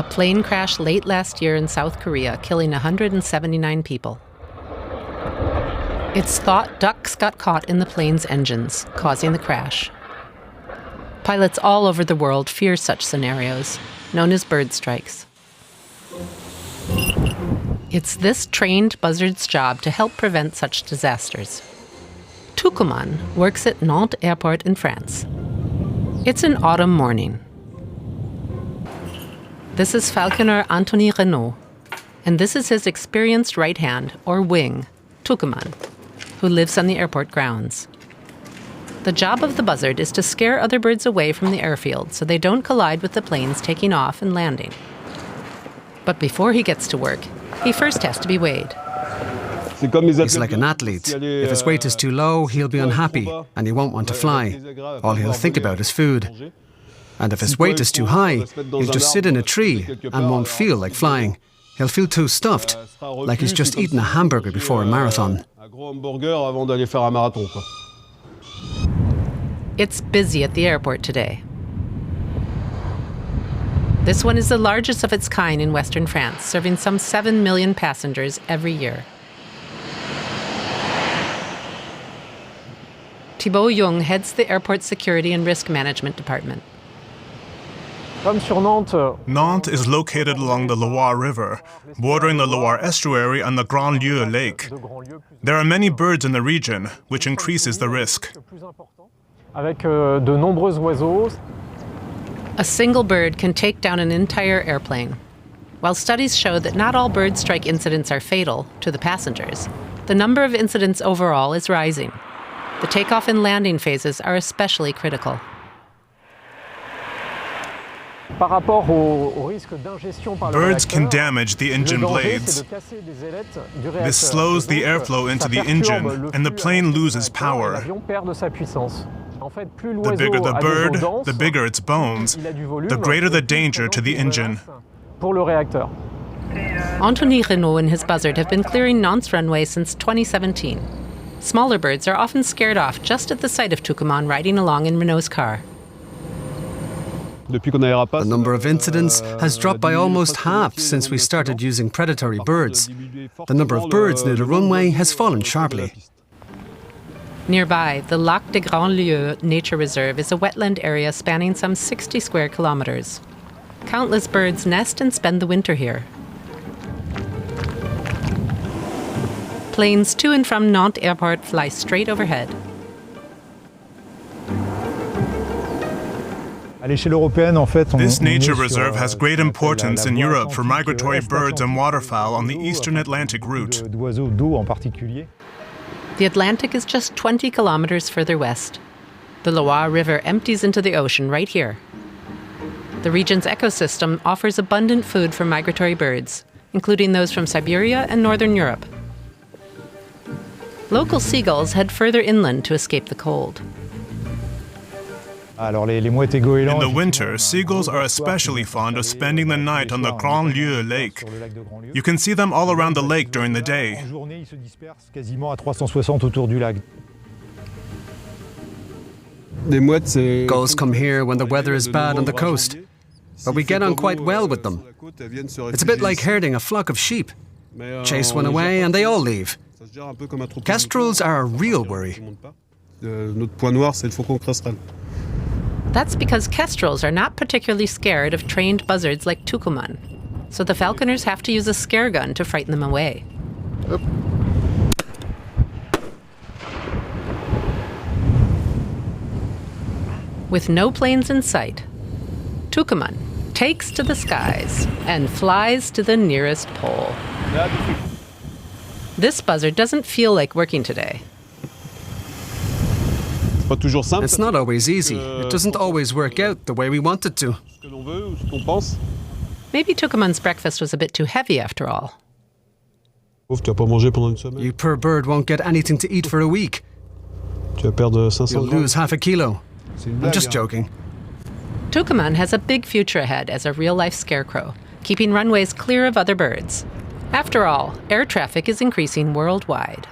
plane crash late last year in South Korea, killing 179 people. It's thought ducks got caught in the plane's engines, causing the crash. Pilots all over the world fear such scenarios, known as bird strikes. It's this trained buzzard's job to help prevent such disasters. Tucumán works at Nantes Airport in France. It's an autumn morning. This is falconer Anthony Renaud, and this is his experienced right hand, or wing, Tucumán, who lives on the airport grounds. The job of the buzzard is to scare other birds away from the airfield so they don't collide with the planes taking off and landing. But before he gets to work, he first has to be weighed. He's like an athlete. If his weight is too low, he'll be unhappy and he won't want to fly. All he'll think about is food. And if his weight is too high, he'll just sit in a tree and won't feel like flying. He'll feel too stuffed, like he's just eaten a hamburger before a marathon. It's busy at the airport today. This one is the largest of its kind in Western France, serving some 7 million passengers every year. Thibault Jung heads the airport security and risk management department. Nantes is located along the Loire River, bordering the Loire estuary and the Grand Lieu lake. There are many birds in the region, which increases the risk. A single bird can take down an entire airplane. While studies show that not all bird strike incidents are fatal to the passengers, the number of incidents overall is rising. The takeoff and landing phases are especially critical. Birds can damage the engine blades. This slows the airflow into the engine, and the plane loses power. The bigger the bird, the bigger its bones, the greater the danger to the engine. Anthony Renaud and his buzzard have been clearing Nantes runway since 2017. Smaller birds are often scared off just at the sight of Tucumán riding along in Renaud's car. The number of incidents has dropped by almost half since we started using predatory birds. The number of birds near the runway has fallen sharply. Nearby, the Lac des Grands Lieux Nature Reserve is a wetland area spanning some 60 square kilometers. Countless birds nest and spend the winter here. Planes to and from Nantes Airport fly straight overhead. This nature reserve has great importance in Europe for migratory birds and waterfowl on the eastern Atlantic route. The Atlantic is just 20 kilometers further west. The Loire River empties into the ocean right here. The region's ecosystem offers abundant food for migratory birds, including those from Siberia and northern Europe. Local seagulls head further inland to escape the cold. In the winter, seagulls are especially fond of spending the night on the Grand Lieu lake. You can see them all around the lake during the day. Gulls come here when the weather is bad on the coast, but we get on quite well with them. It's a bit like herding a flock of sheep. Chase one away and they all leave. Kestrels are a real worry. That's because kestrels are not particularly scared of trained buzzards like Tucumán, so the falconers have to use a scare gun to frighten them away. With no planes in sight, Tucumán takes to the skies and flies to the nearest pole. This buzzard doesn't feel like working today. It's not always easy. It doesn't always work out the way we want it to. Maybe Tucumán's breakfast was a bit too heavy after all. You poor bird won't get anything to eat for a week. You'll lose half a kilo. I'm just joking. Tucumán has a big future ahead as a real-life scarecrow, keeping runways clear of other birds. After all, air traffic is increasing worldwide.